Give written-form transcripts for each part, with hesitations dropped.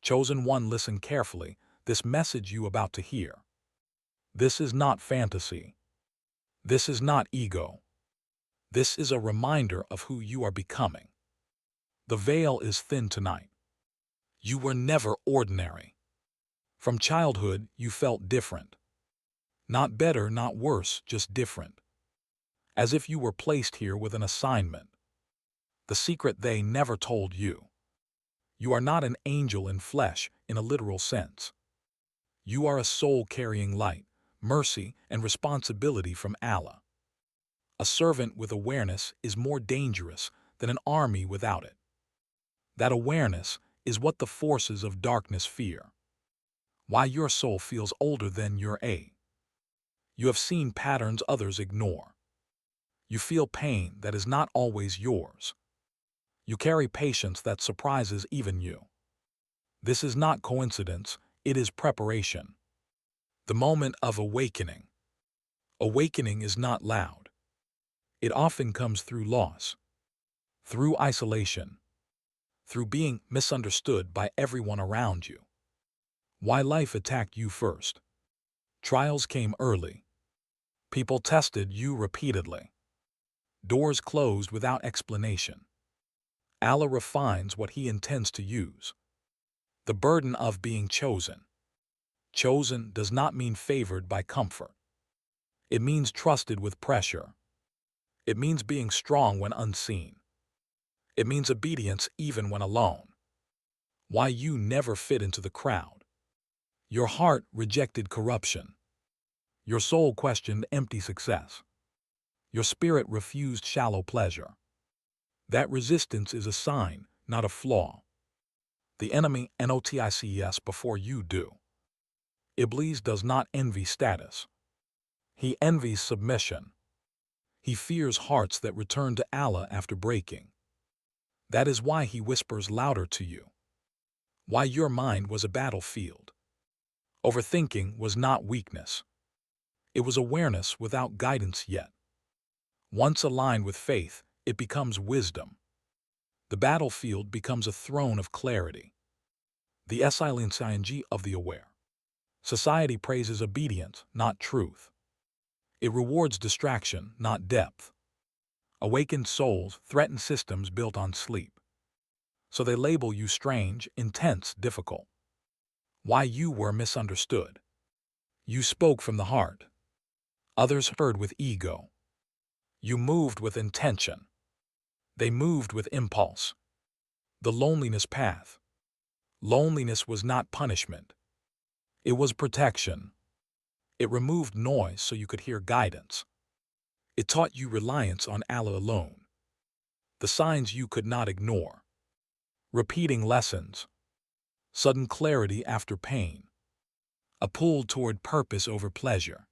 Chosen one, listen carefully, this message you about to hear. This is not fantasy. This is not ego. This is a reminder of who you are becoming. The veil is thin tonight. You were never ordinary. From childhood, you felt different. Not better, not worse, just different. As if you were placed here with an assignment. The secret they never told you. You are not an angel in flesh in a literal sense. You are a soul carrying light, mercy, and responsibility from Allah. A servant with awareness is more dangerous than an army without it. That awareness is what the forces of darkness fear. Why your soul feels older than your age. You have seen patterns others ignore. You feel pain that is not always yours. You carry patience that surprises even you. This is not coincidence, it is preparation. The moment of awakening. Awakening is not loud. It often comes through loss, through isolation, through being misunderstood by everyone around you. Why life attacked you first. Trials came early. People tested you repeatedly. Doors closed without explanation. Allah refines what He intends to use. The burden of being chosen. Chosen does not mean favored by comfort. It means trusted with pressure. It means being strong when unseen. It means obedience even when alone. Why you never fit into the crowd. Your heart rejected corruption. Your soul questioned empty success. Your spirit refused shallow pleasure. That resistance is a sign, not a flaw. The enemy notices before you do. Iblis does not envy status. He envies submission. He fears hearts that return to Allah after breaking. That is why he whispers louder to you. Why your mind was a battlefield. Overthinking was not weakness. It was awareness without guidance yet. Once aligned with faith, it becomes wisdom. The battlefield becomes a throne of clarity. The silencing of the aware. Society praises obedience, not truth. It rewards distraction, not depth. Awakened souls threaten systems built on sleep. So they label you strange, intense, difficult. Why you were misunderstood. You spoke from the heart. Others heard with ego. You moved with intention. They moved with impulse. The loneliness path. Loneliness was not punishment. It was protection. It removed noise so you could hear guidance. It taught you reliance on Allah alone. The signs you could not ignore. Repeating lessons. Sudden clarity after pain. A pull toward purpose over pleasure.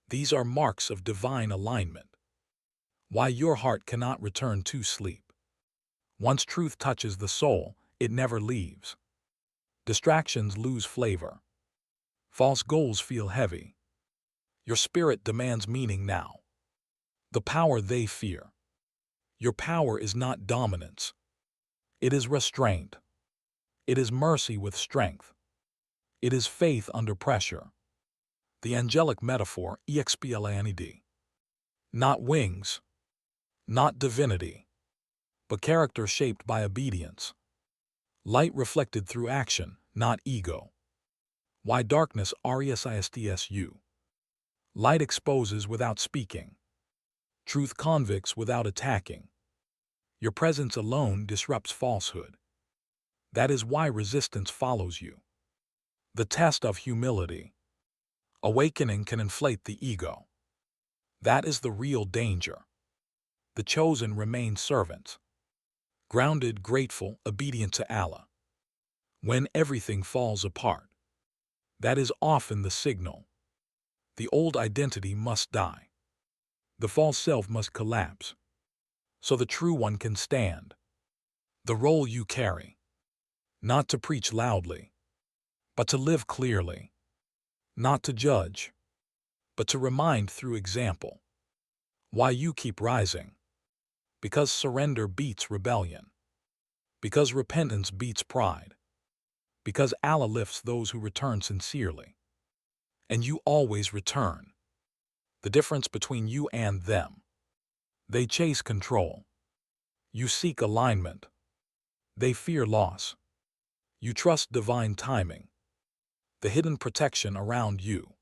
These are marks of divine alignment. Why your heart cannot return to sleep. Once truth touches the soul, it never leaves. Distractions lose flavor. False goals feel heavy. Your spirit demands meaning now. The power they fear. Your power is not dominance. It is restraint. It is mercy with strength. It is faith under pressure. The angelic metaphor, explaned. Not wings. Not divinity. But character shaped by obedience. Light reflected through action, not ego. Why darkness resists. Light exposes without speaking. Truth convicts without attacking. Your presence alone disrupts falsehood. That is why resistance follows you. The test of humility. Awakening can inflate the ego. That is the real danger. The chosen remain servants. Grounded, grateful, obedient to Allah. When everything falls apart. That is often the signal. The old identity must die. The false self must collapse. So the true one can stand. The role you carry. Not to preach loudly, but to live clearly. Not to judge, but to remind through example. Why you keep rising. Because surrender beats rebellion. Because repentance beats pride. Because Allah lifts those who return sincerely. And you always return. The difference between you and them. They chase control. You seek alignment. They fear loss. You trust divine timing. The hidden protection around you.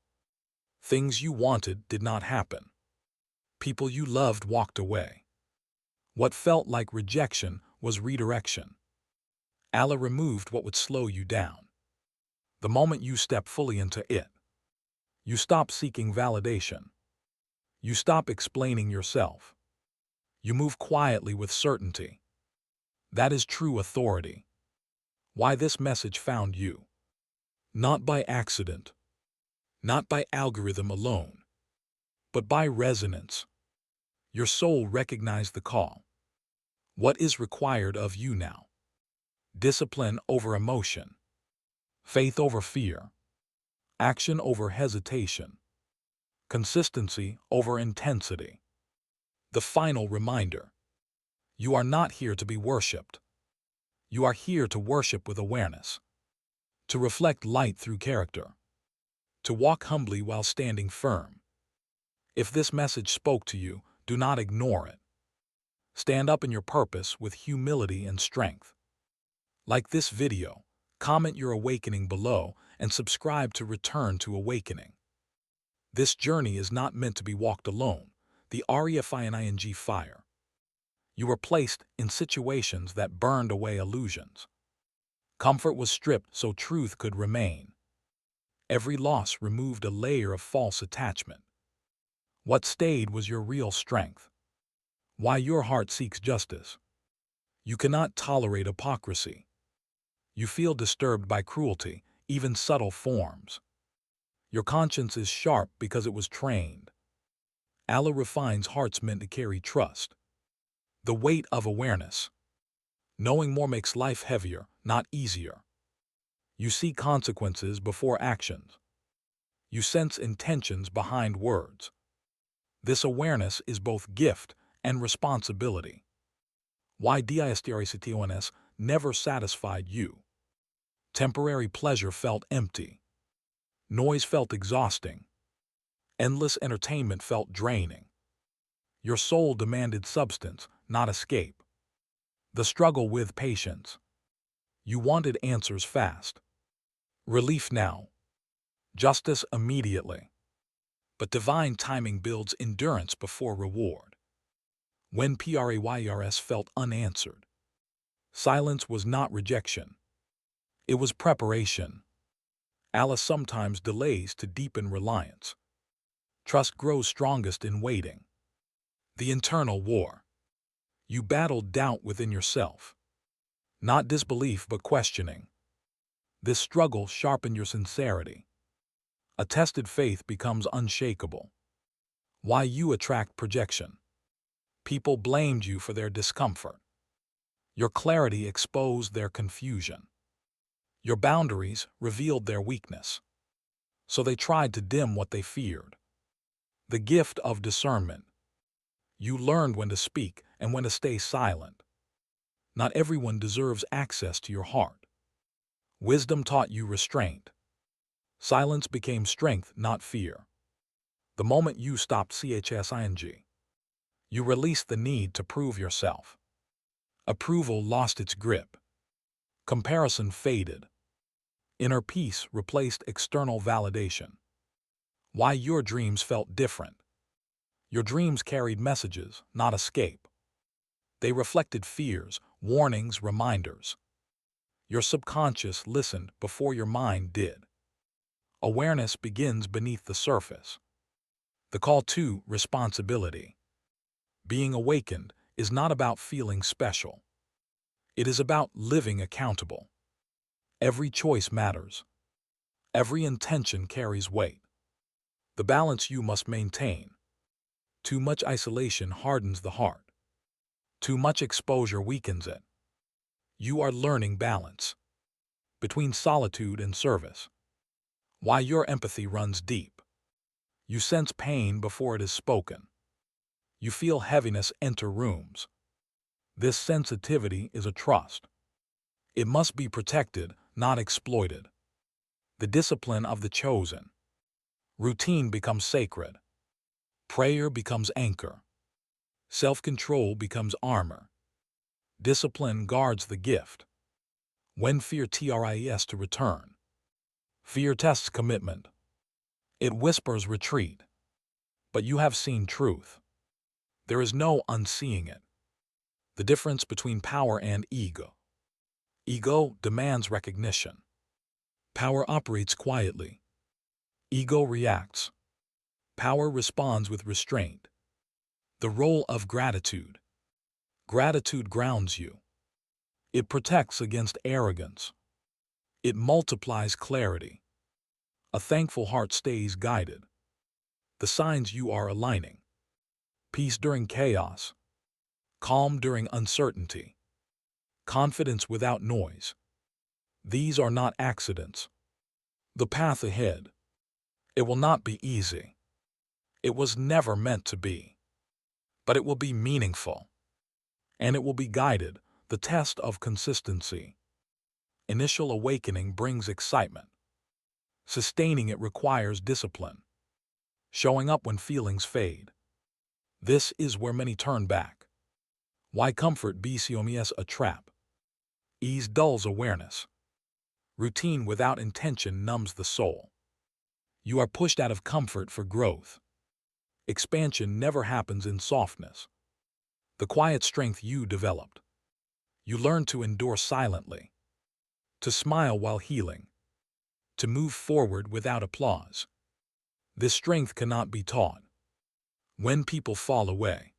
Things you wanted did not happen. People you loved walked away. What felt like rejection was redirection. Allah removed what would slow you down. The moment you step fully into it, you stop seeking validation. You stop explaining yourself. You move quietly with certainty. That is true authority. Why this message found you. Not by accident. Not by algorithm alone. But by resonance. Your soul recognized the call. What is required of you now? Discipline over emotion. Faith over fear. Action over hesitation. Consistency over intensity. The final reminder. You are not here to be worshipped. You are here to worship with awareness. To reflect light through character. To walk humbly while standing firm. If this message spoke to you, do not ignore it. Stand up in your purpose with humility and strength. Like this video, comment your awakening below and subscribe to Return to Awakening. This journey is not meant to be walked alone. The REFINING fire. You were placed in situations that burned away illusions. Comfort was stripped so truth could remain. Every loss removed a layer of false attachment. What stayed was your real strength. Why your heart seeks justice. You cannot tolerate hypocrisy. You feel disturbed by cruelty, even subtle forms. Your conscience is sharp because it was trained. Allah refines hearts meant to carry trust. The weight of awareness. Knowing more makes life heavier, not easier. You see consequences before actions. You sense intentions behind words. This awareness is both gift and responsibility. Why DISTRACTONS never satisfied you. Temporary pleasure felt empty. Noise felt exhausting. Endless entertainment felt draining. Your soul demanded substance, not escape. The struggle with patience. You wanted answers fast. Relief now. Justice immediately. But divine timing builds endurance before reward. When PRAYERS felt unanswered. Silence was not rejection. It was preparation. Allah sometimes delays to deepen reliance. Trust grows strongest in waiting. The internal war. You battled doubt within yourself. Not disbelief but questioning. This struggle sharpened your sincerity. A tested faith becomes unshakable. Why you attract projection. People blamed you for their discomfort. Your clarity exposed their confusion. Your boundaries revealed their weakness. So they tried to dim what they feared. The gift of discernment. You learned when to speak and when to stay silent. Not everyone deserves access to your heart. Wisdom taught you restraint. Silence became strength, not fear. The moment you stopped CHSING, you released the need to prove yourself. Approval lost its grip. Comparison faded. Inner peace replaced external validation. Why your dreams felt different. Your dreams carried messages, not escape. They reflected fears, warnings, reminders. Your subconscious listened before your mind did. Awareness begins beneath the surface. The call to responsibility. Being awakened is not about feeling special. It is about living accountable. Every choice matters. Every intention carries weight. The balance you must maintain. Too much isolation hardens the heart. Too much exposure weakens it. You are learning balance between solitude and service. Why your empathy runs deep. You sense pain before it is spoken. You feel heaviness enter rooms. This sensitivity is a trust. It must be protected, not exploited. The discipline of the chosen. Routine becomes sacred. Prayer becomes anchor. Self-control becomes armor. Discipline guards the gift. When fear tries to return. Fear tests commitment. It whispers retreat. But you have seen truth. There is no unseeing it. The difference between power and ego. Ego demands recognition. Power operates quietly. Ego reacts. Power responds with restraint. The role of gratitude. Gratitude grounds you. It protects against arrogance. It multiplies clarity. A thankful heart stays guided. The signs you are aligning. Peace during chaos. Calm during uncertainty. Confidence without noise. These are not accidents. The path ahead. It will not be easy. It was never meant to be. But it will be meaningful. And it will be guided, the test of consistency. Initial awakening brings excitement. Sustaining it requires discipline. Showing up when feelings fade. This is where many turn back. Why comfort becomes a trap? Ease dulls awareness. Routine without intention numbs the soul. You are pushed out of comfort for growth. Expansion never happens in softness. The quiet strength you developed. You learned to endure silently. To smile while healing. To move forward without applause. This strength cannot be taught. When people fall away,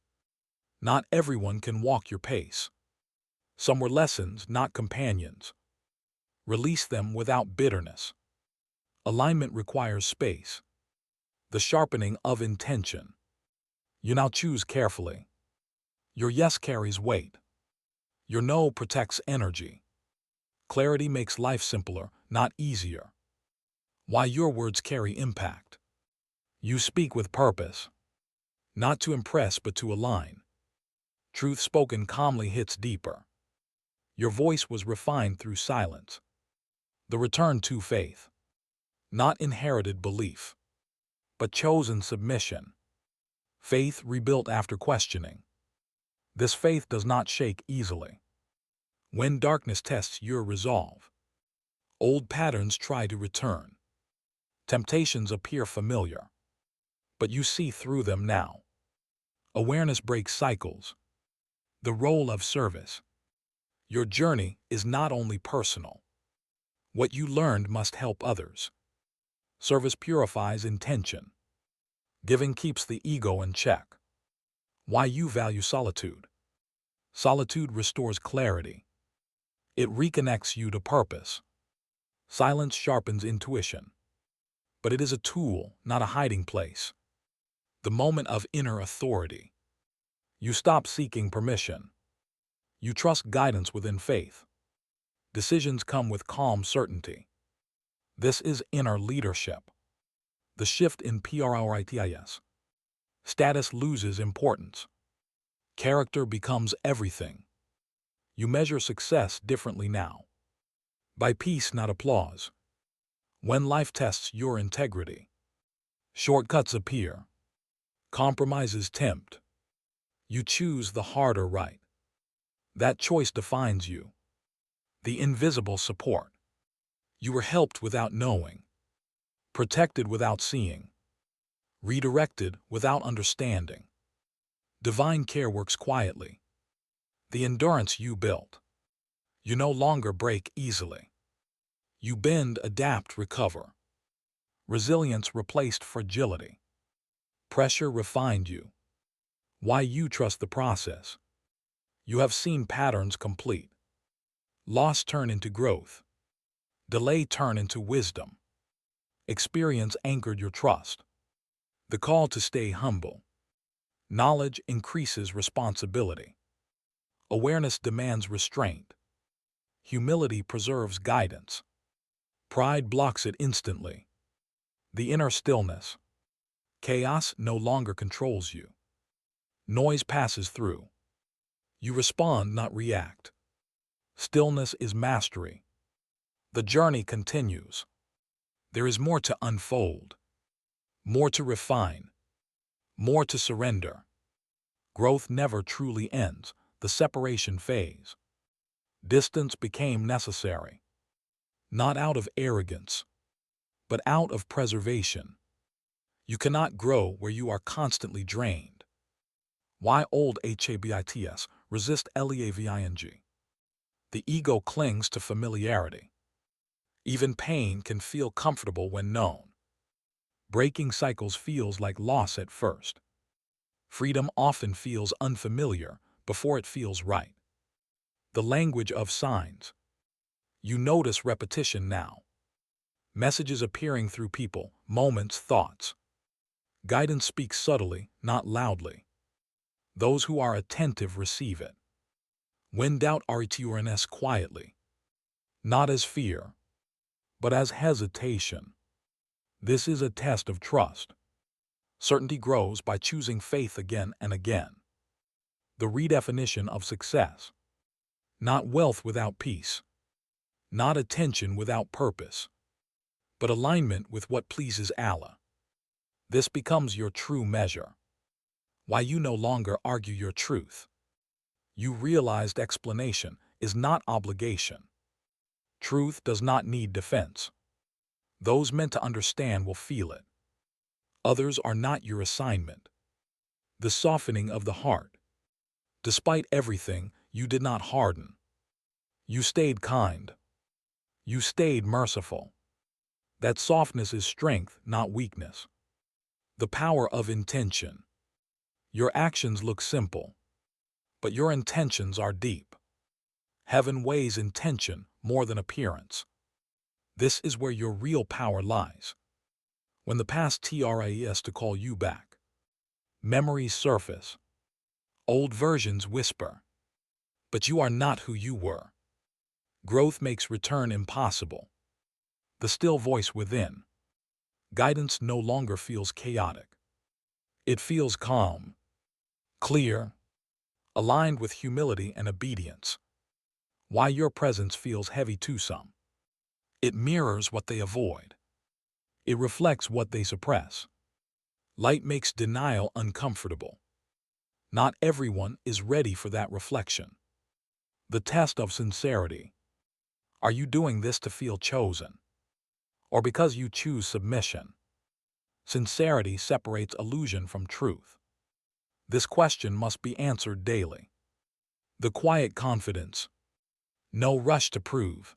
not everyone can walk your pace. Some were lessons, not companions. Release them without bitterness. Alignment requires space. The sharpening of intention. You now choose carefully. Your yes carries weight. Your no protects energy. Clarity makes life simpler, not easier. Why your words carry impact. You speak with purpose. Not to impress but to align. Truth spoken calmly hits deeper. Your voice was refined through silence. The return to faith. Not inherited belief, but chosen submission. Faith rebuilt after questioning. This faith does not shake easily. When darkness tests your resolve, old patterns try to return. Temptations appear familiar, but you see through them now. Awareness breaks cycles. The role of service. Your journey is not only personal. What you learned must help others. Service purifies intention. Giving keeps the ego in check. Why you value solitude. Solitude restores clarity. It reconnects you to purpose. Silence sharpens intuition. But it is a tool, not a hiding place. The moment of inner authority. You stop seeking permission. You trust guidance within faith. Decisions come with calm certainty. This is inner leadership. The shift in priorities. Status loses importance. Character becomes everything. You measure success differently now. By peace, not applause. When life tests your integrity, shortcuts appear. Compromises tempt. You choose the harder right. That choice defines you. The invisible support. You were helped without knowing. Protected without seeing. Redirected without understanding. Divine care works quietly. The endurance you built. You no longer break easily. You bend, adapt, recover. Resilience replaced fragility. Pressure refined you. Why you trust the process. You have seen patterns complete. Loss turn into growth. Delay turn into wisdom. Experience anchored your trust. The call to stay humble. Knowledge increases responsibility. Awareness demands restraint. Humility preserves guidance. Pride blocks it instantly. The inner stillness. Chaos no longer controls you. Noise passes through. You respond, not react. Stillness is mastery. The journey continues. There is more to unfold, more to refine, more to surrender. Growth never truly ends, the separation phase. Distance became necessary, not out of arrogance, but out of preservation. You cannot grow where you are constantly drained. Why old habits resist leaving? The ego clings to familiarity. Even pain can feel comfortable when known. Breaking cycles feels like loss at first. Freedom often feels unfamiliar before it feels right. The language of signs. You notice repetition now. Messages appearing through people, moments, thoughts. Guidance speaks subtly, not loudly. Those who are attentive receive it. When doubt returns quietly, not as fear, but as hesitation. This is a test of trust. Certainty grows by choosing faith again and again. The redefinition of success. Not wealth without peace. Not attention without purpose. But alignment with what pleases Allah. This becomes your true measure. Why you no longer argue your truth. You realized explanation is not obligation. Truth does not need defense. Those meant to understand will feel it. Others are not your assignment. The softening of the heart. Despite everything, you did not harden. You stayed kind. You stayed merciful. That softness is strength, not weakness. The power of intention. Your actions look simple, but your intentions are deep. Heaven weighs intention more than appearance. This is where your real power lies. When the past tries to call you back, memories surface. Old versions whisper. But you are not who you were. Growth makes return impossible. The still voice within. Guidance no longer feels chaotic. It feels calm, clear, aligned with humility and obedience. Why your presence feels heavy to some. It mirrors what they avoid. It reflects what they suppress. Light makes denial uncomfortable. Not everyone is ready for that reflection. The test of sincerity. Are you doing this to feel chosen? Or because you choose submission? Sincerity separates illusion from truth. This question must be answered daily. The quiet confidence. No rush to prove.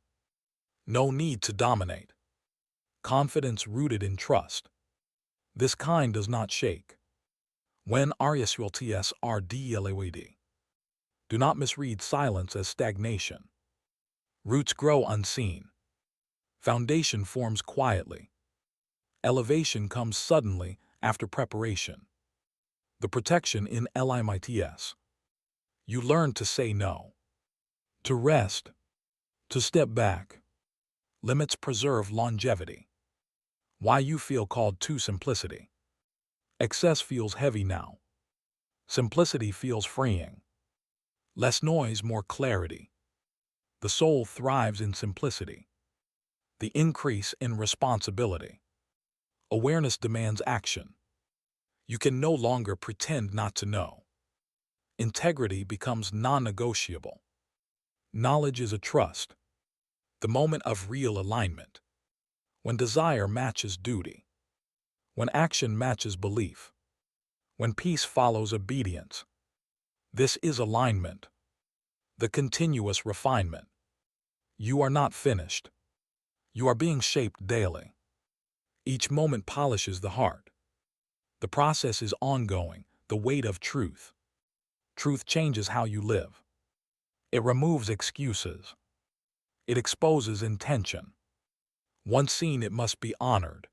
No need to dominate. Confidence rooted in trust. This kind does not shake. When RSULTS are DLAWD. Do not misread silence as stagnation. Roots grow unseen. Foundation forms quietly. Elevation comes suddenly after preparation. The protection in LIMITS. You learn to say no. To rest. To step back. Limits preserve longevity. Why you feel called to simplicity. Excess feels heavy now. Simplicity feels freeing. Less noise, more clarity. The soul thrives in simplicity. The increase in responsibility. Awareness demands action. You can no longer pretend not to know. Integrity becomes non-negotiable. Knowledge is a trust. The moment of real alignment. When desire matches duty. When action matches belief. When peace follows obedience. This is alignment. The continuous refinement. You are not finished. You are being shaped daily. Each moment polishes the heart. The process is ongoing, the weight of truth. Truth changes how you live. It removes excuses. It exposes intention. Once seen, it must be honored.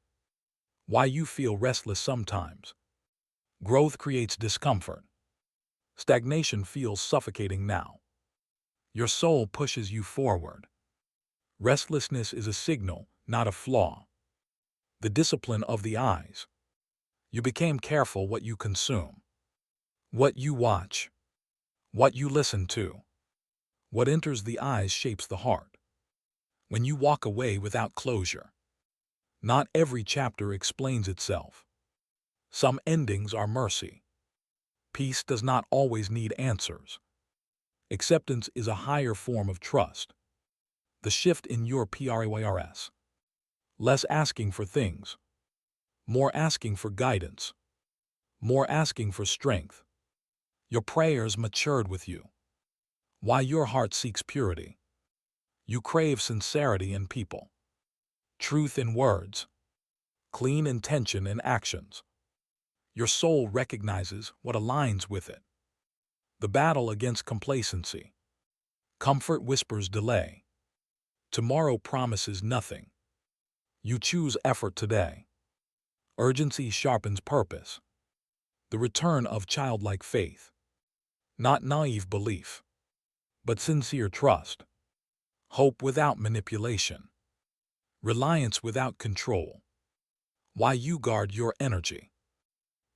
Why you feel restless sometimes. Growth creates discomfort. Stagnation feels suffocating now. Your soul pushes you forward. Restlessness is a signal, not a flaw. The discipline of the eyes. You became careful what you consume. What you watch. What you listen to. What enters the eyes shapes the heart. when you walk away without closure. Not every chapter explains itself. Some endings are mercy. Peace does not always need answers. Acceptance is a higher form of trust. The shift in your PRAYRS. Less asking for things. More asking for guidance. More asking for strength. Your prayers matured with you. Why your heart seeks purity. You crave sincerity in people. Truth in words. Clean intention in actions. Your soul recognizes what aligns with it. The battle against complacency. Comfort whispers delay. Tomorrow promises nothing. You choose effort today. Urgency sharpens purpose. The return of childlike faith. Not naive belief, but sincere trust. Hope without manipulation. Reliance without control. Why you guard your energy.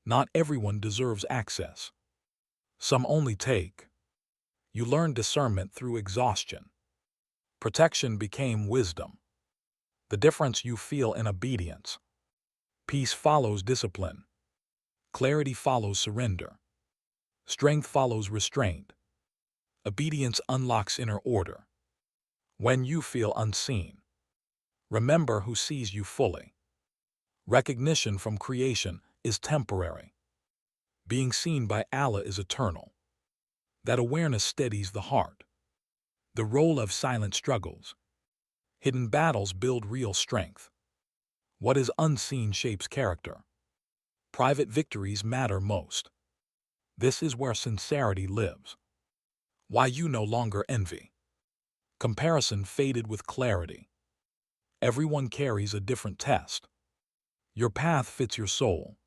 Not everyone deserves access. Some only take. You learn discernment through exhaustion. Protection became wisdom. The difference you feel in obedience. Peace follows discipline. Clarity follows surrender. Strength follows restraint. Obedience unlocks inner order. When you feel unseen, remember who sees you fully. Recognition from creation is temporary. Being seen by Allah is eternal. That awareness steadies the heart. The role of silent struggles. Hidden battles build real strength. What is unseen shapes character. Private victories matter most. This is where sincerity lives. Why you no longer envy. Comparison faded with clarity. Everyone carries a different test. Your path fits your soul.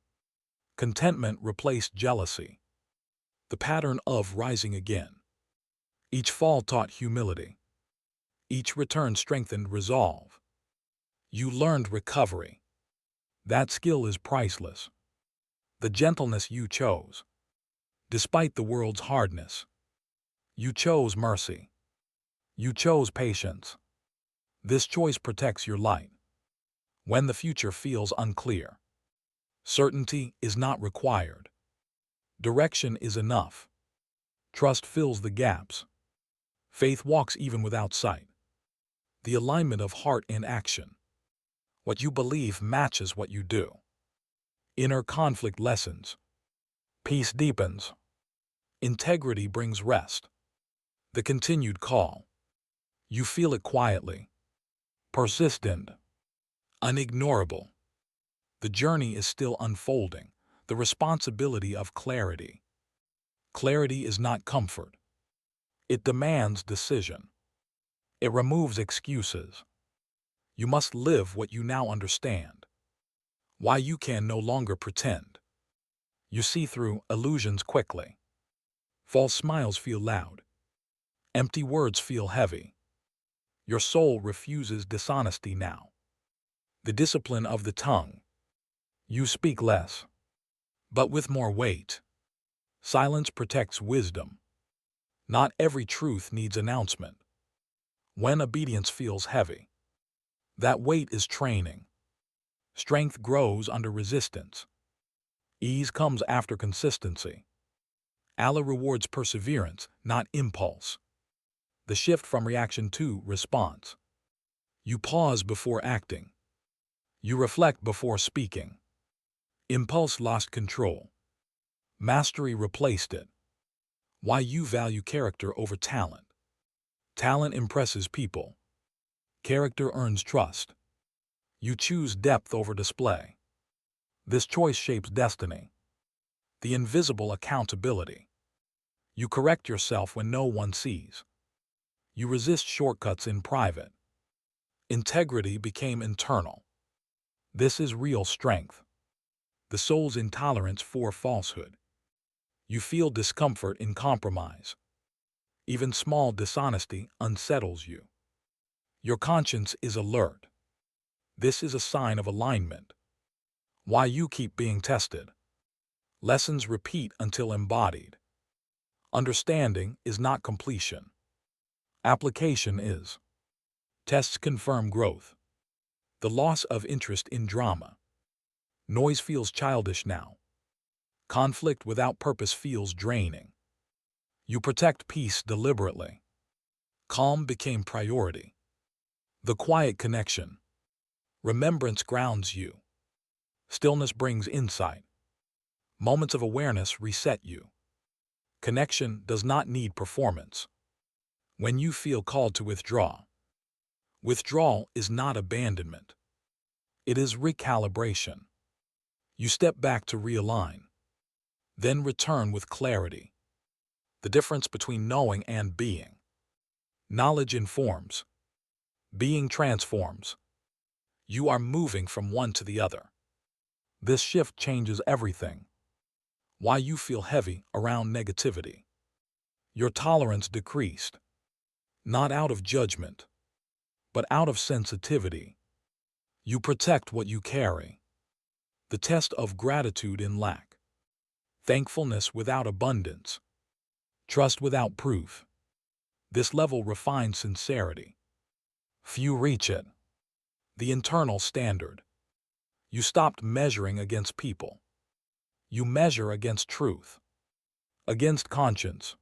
Contentment replaced jealousy. The pattern of rising again. Each fall taught humility. Each return strengthened resolve. You learned recovery. That skill is priceless. The gentleness you chose. Despite the world's hardness. You chose mercy. You chose patience. This choice protects your light. When the future feels unclear. Certainty is not required. Direction is enough. Trust fills the gaps. Faith walks even without sight. The alignment of heart and action. What you believe matches what you do. Inner conflict lessens. Peace deepens. Integrity brings rest. The continued call. You feel it quietly. Persistent. Unignorable. The journey is still unfolding. The responsibility of clarity. Clarity is not comfort. It demands decision. It removes excuses. You must live what you now understand. Why you can no longer pretend. You see through illusions quickly. False smiles feel loud. Empty words feel heavy. Your soul refuses dishonesty now. The discipline of the tongue. You speak less, but with more weight. Silence protects wisdom. Not every truth needs announcement. When obedience feels heavy, that weight is training. Strength grows under resistance. Ease comes after consistency. Allah rewards perseverance, not impulse. The shift from reaction to response. You pause before acting. You reflect before speaking. Impulse lost control. Mastery replaced it. Why you value character over talent. Talent impresses people. Character earns trust. You choose depth over display. This choice shapes destiny. The invisible accountability. You correct yourself when no one sees. You resist shortcuts in private. Integrity became internal. This is real strength. The soul's intolerance for falsehood. You feel discomfort in compromise. Even small dishonesty unsettles you. Your conscience is alert. This is a sign of alignment. Why you keep being tested. Lessons repeat until embodied. Understanding is not completion. Application is. Tests confirm growth. The loss of interest in drama. Noise feels childish now. Conflict without purpose feels draining. You protect peace deliberately. Calm became priority. The quiet connection. Remembrance grounds you. Stillness brings insight. Moments of awareness reset you. Connection does not need performance. When you feel called to withdraw, withdrawal is not abandonment. It is recalibration. You step back to realign, then return with clarity. The difference between knowing and being. Knowledge informs. Being transforms. You are moving from one to the other. This shift changes everything. Why you feel heavy around negativity. Your tolerance decreased. Not out of judgment, but out of sensitivity. You protect what you carry. The test of gratitude in lack. Thankfulness without abundance. Trust without proof. This level refines sincerity. Few reach it. The internal standard. You stopped measuring against people. You measure against truth, against conscience,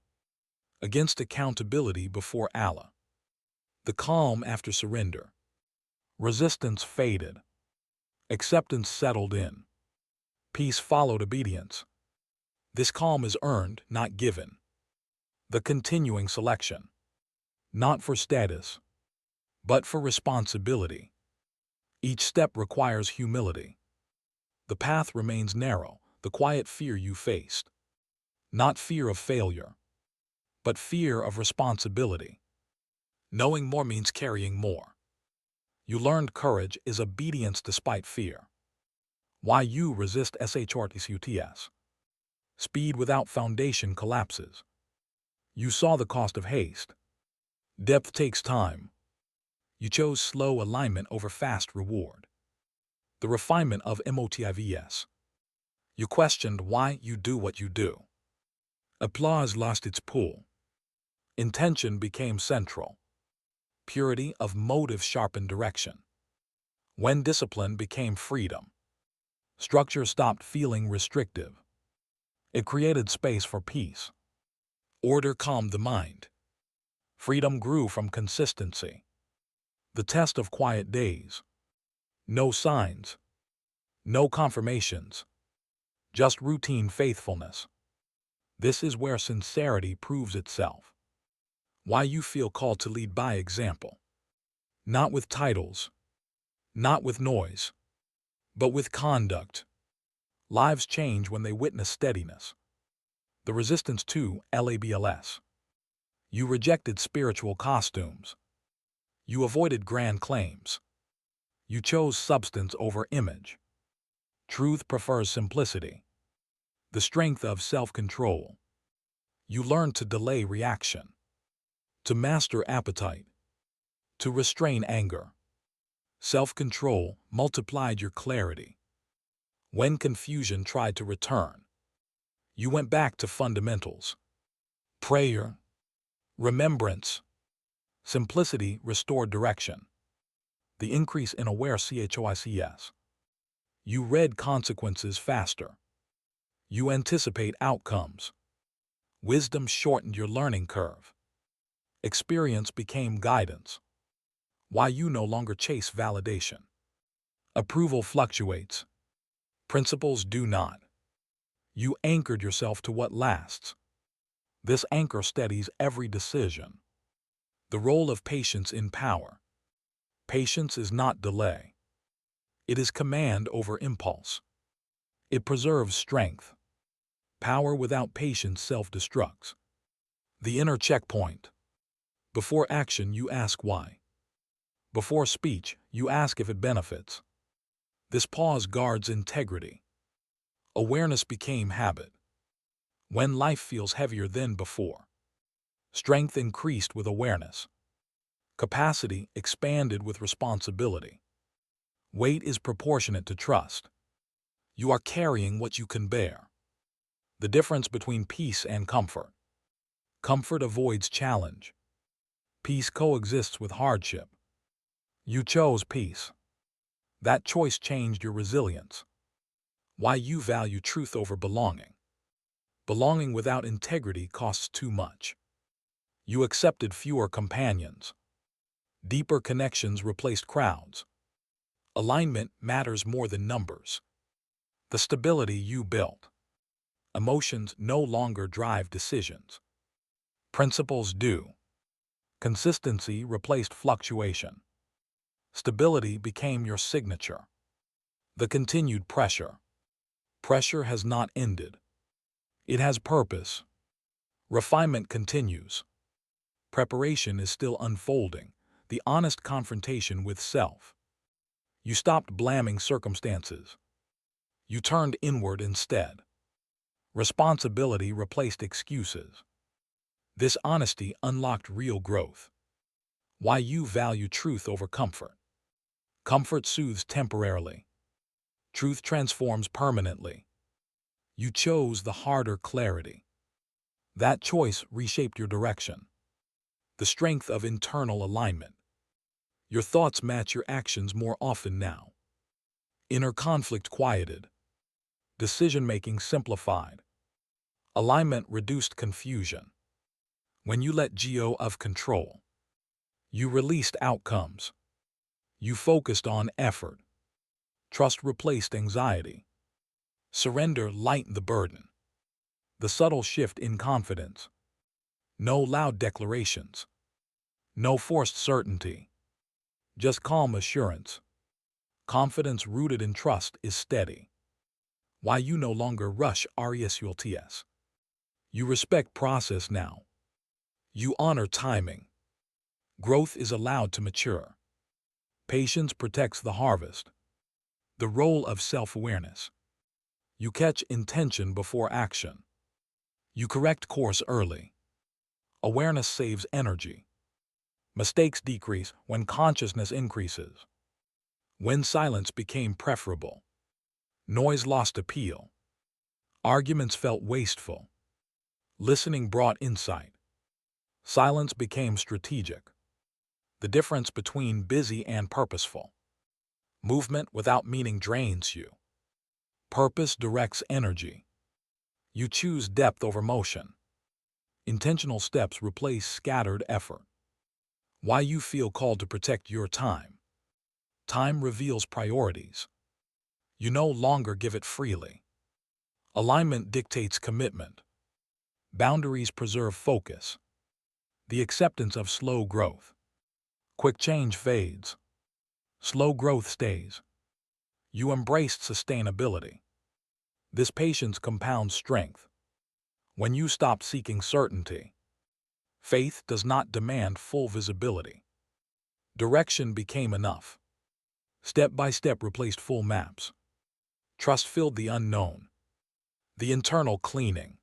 against accountability before Allah. The calm after surrender. Resistance faded. Acceptance settled in. Peace followed obedience. This calm is earned, not given. The continuing selection. Not for status, but for responsibility. Each step requires humility. The path remains narrow, the quiet fear you faced. Not fear of failure, but fear of responsibility. Knowing more means carrying more. You learned courage is obedience despite fear. Why you resist SHRTCUTS. Speed without foundation collapses. You saw the cost of haste. Depth takes time. You chose slow alignment over fast reward. The refinement of MOTIVS. You questioned why you do what you do. Applause lost its pull. Intention became central. Purity of motive sharpened direction. When discipline became freedom. Structure stopped feeling restrictive. It created space for peace. Order calmed the mind. Freedom grew from consistency. The test of quiet days. No signs. No confirmations. Just routine faithfulness. This is where sincerity proves itself. Why you feel called to lead by example. Not with titles. Not with noise. But with conduct. Lives change when they witness steadiness. The resistance to LABLS. You rejected spiritual costumes. You avoided grand claims. You chose substance over image. Truth prefers simplicity. The strength of self-control. You learned to delay reaction. To master appetite. To restrain anger. Self-control multiplied your clarity. When confusion tried to return, you went back to fundamentals. Prayer. Remembrance. Simplicity restored direction. The increase in aware CHOICS. You read consequences faster. You anticipate outcomes. Wisdom shortened your learning curve. Experience became guidance. Why you no longer chase validation. Approval fluctuates. Principles do not. You anchored yourself to what lasts. This anchor steadies every decision. The role of patience in power. Patience is not delay. It is command over impulse. It preserves strength. Power without patience self-destructs. The inner checkpoint. Before action, you ask why. Before speech, you ask if it benefits. This pause guards integrity. Awareness became habit. When life feels heavier than before. Strength increased with awareness. Capacity expanded with responsibility. Weight is proportionate to trust. You are carrying what you can bear. The difference between peace and comfort. Comfort avoids challenge. Peace coexists with hardship. You chose peace. That choice changed your resilience. Why you value truth over belonging. Belonging without integrity costs too much. You accepted fewer companions. Deeper connections replaced crowds. Alignment matters more than numbers. The stability you built. Emotions no longer drive decisions. Principles do. Consistency replaced fluctuation. Stability became your signature. The continued pressure. Pressure has not ended. It has purpose. Refinement continues. Preparation is still unfolding, the honest confrontation with self. You stopped blaming circumstances. You turned inward instead. Responsibility replaced excuses. This honesty unlocked real growth. Why you value truth over comfort. Comfort soothes temporarily. Truth transforms permanently. You chose the harder clarity. That choice reshaped your direction. The strength of internal alignment. Your thoughts match your actions more often now. Inner conflict quieted. Decision-making simplified. Alignment reduced confusion. When you let go of control, you released outcomes. You focused on effort. Trust replaced anxiety. Surrender lightened the burden. The subtle shift in confidence. No loud declarations. No forced certainty. Just calm assurance. Confidence rooted in trust is steady. Why you no longer rush results. You respect process now. You honor timing. Growth is allowed to mature. Patience protects the harvest. The role of self-awareness. You catch intention before action. You correct course early. Awareness saves energy. Mistakes decrease when consciousness increases. When silence became preferable. Noise lost appeal. Arguments felt wasteful. Listening brought insight. Silence became strategic. The difference between busy and purposeful. Movement without meaning drains you. Purpose directs energy. You choose depth over motion. Intentional steps replace scattered effort. Why you feel called to protect your time. Time reveals priorities. You no longer give it freely. Alignment dictates commitment. Boundaries preserve focus. The acceptance of slow growth. Quick change fades. Slow growth stays. You embraced sustainability. This patience compounds strength. When you stop seeking certainty, faith does not demand full visibility. Direction became enough. Step by step replaced full maps. Trust filled the unknown. The internal cleaning.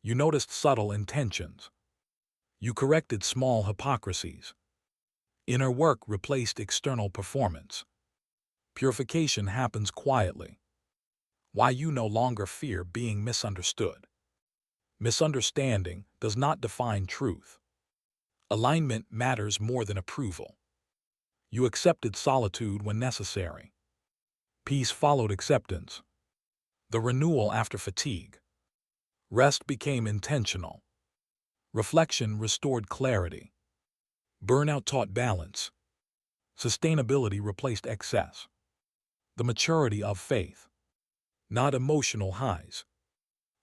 You noticed subtle intentions. You corrected small hypocrisies. Inner work replaced external performance. Purification happens quietly. Why you no longer fear being misunderstood. Misunderstanding does not define truth. Alignment matters more than approval. You accepted solitude when necessary. Peace followed acceptance. The renewal after fatigue. Rest became intentional. Reflection restored clarity. Burnout taught balance. Sustainability replaced excess. The maturity of faith. Not emotional highs,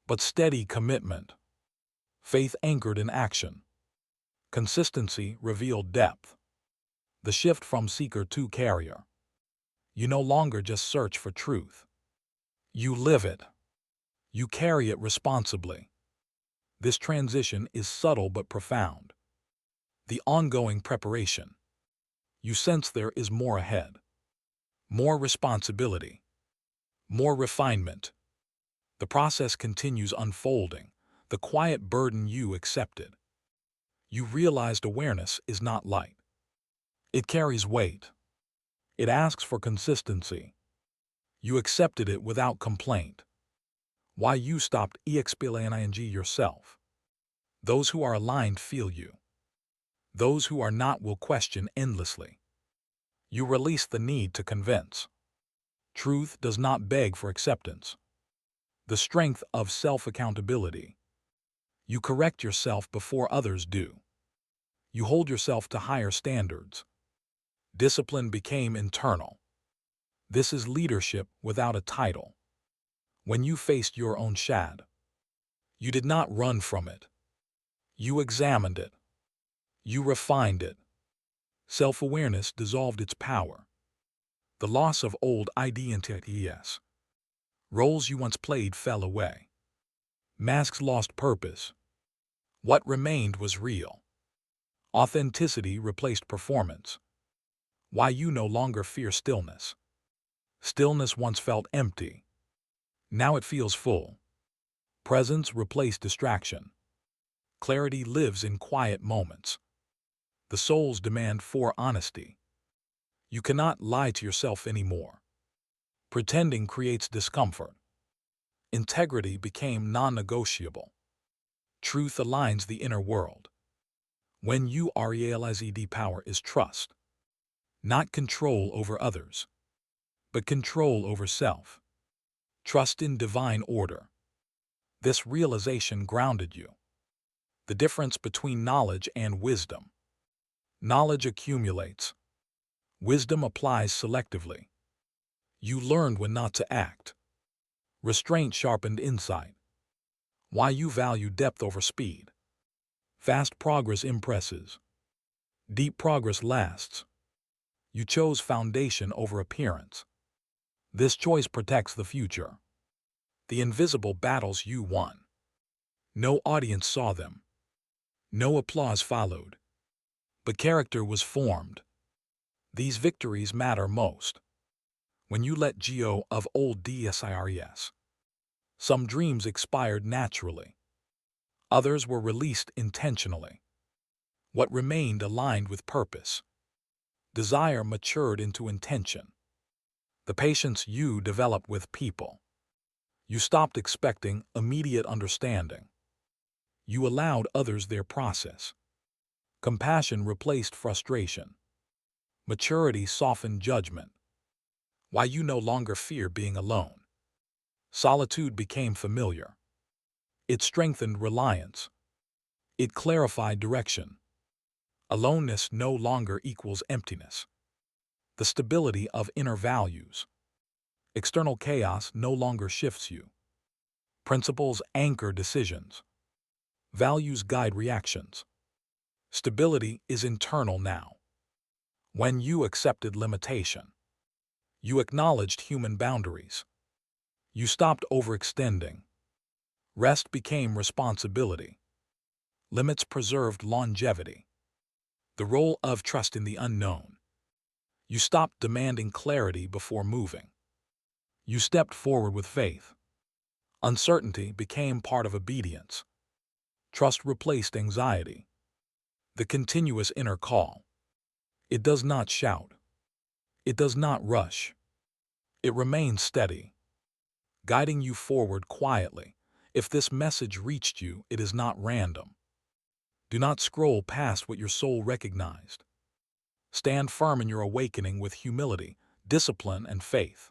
but steady commitment. Faith anchored in action. Consistency revealed depth. The shift from seeker to carrier. You no longer just search for truth. You live it. You carry it responsibly. This transition is subtle but profound. The ongoing preparation. You sense there is more ahead. More responsibility. More refinement. The process continues unfolding, the quiet burden you accepted. You realized awareness is not light. It carries weight. It asks for consistency. You accepted it without complaint. Why you stopped explaining yourself. Those who are aligned feel you. Those who are not will question endlessly. You release the need to convince. Truth does not beg for acceptance. The strength of self-accountability. You correct yourself before others do. You hold yourself to higher standards. Discipline became internal. This is leadership without a title. When you faced your own shad, you did not run from it. You examined it. You refined it. Self-awareness dissolved its power. The loss of old identities. Roles you once played fell away. Masks lost purpose. What remained was real. Authenticity replaced performance. Why you no longer fear stillness. Stillness once felt empty. Now it feels full. Presence replaced distraction. Clarity lives in quiet moments. The soul's demand for honesty. You cannot lie to yourself anymore. Pretending creates discomfort. Integrity became non-negotiable. Truth aligns the inner world. When you realize power is trust. Not control over others, but control over self. Trust in divine order. This realization grounded you. The difference between knowledge and wisdom. Knowledge accumulates. Wisdom applies selectively. You learned when not to act. Restraint sharpened insight. Why you value depth over speed. Fast progress impresses. Deep progress lasts. You chose foundation over appearance. This choice protects the future. The invisible battles you won. No audience saw them. No applause followed. But character was formed. These victories matter most. When you let go of old desires. Some dreams expired naturally. Others were released intentionally. What remained aligned with purpose. Desire matured into intention. The patience you developed with people. You stopped expecting immediate understanding. You allowed others their process. Compassion replaced frustration. Maturity softened judgment. Why you no longer fear being alone. Solitude became familiar. It strengthened reliance. It clarified direction. Aloneness no longer equals emptiness. The stability of inner values. External chaos no longer shifts you. Principles anchor decisions. Values guide reactions. Stability is internal now. When you accepted limitation, you acknowledged human boundaries. You stopped overextending. Rest became responsibility. Limits preserved longevity. The role of trust in the unknown. You stopped demanding clarity before moving. You stepped forward with faith. Uncertainty became part of obedience. Trust replaced anxiety. The continuous inner call. It does not shout. It does not rush. It remains steady, guiding you forward quietly. If this message reached you, it is not random. Do not scroll past what your soul recognized. Stand firm in your awakening with humility, discipline, and faith.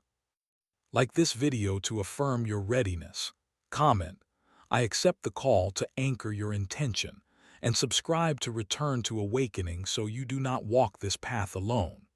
Like this video to affirm your readiness. Comment, "I accept the call," to anchor your intention, and subscribe to return to awakening so you do not walk this path alone.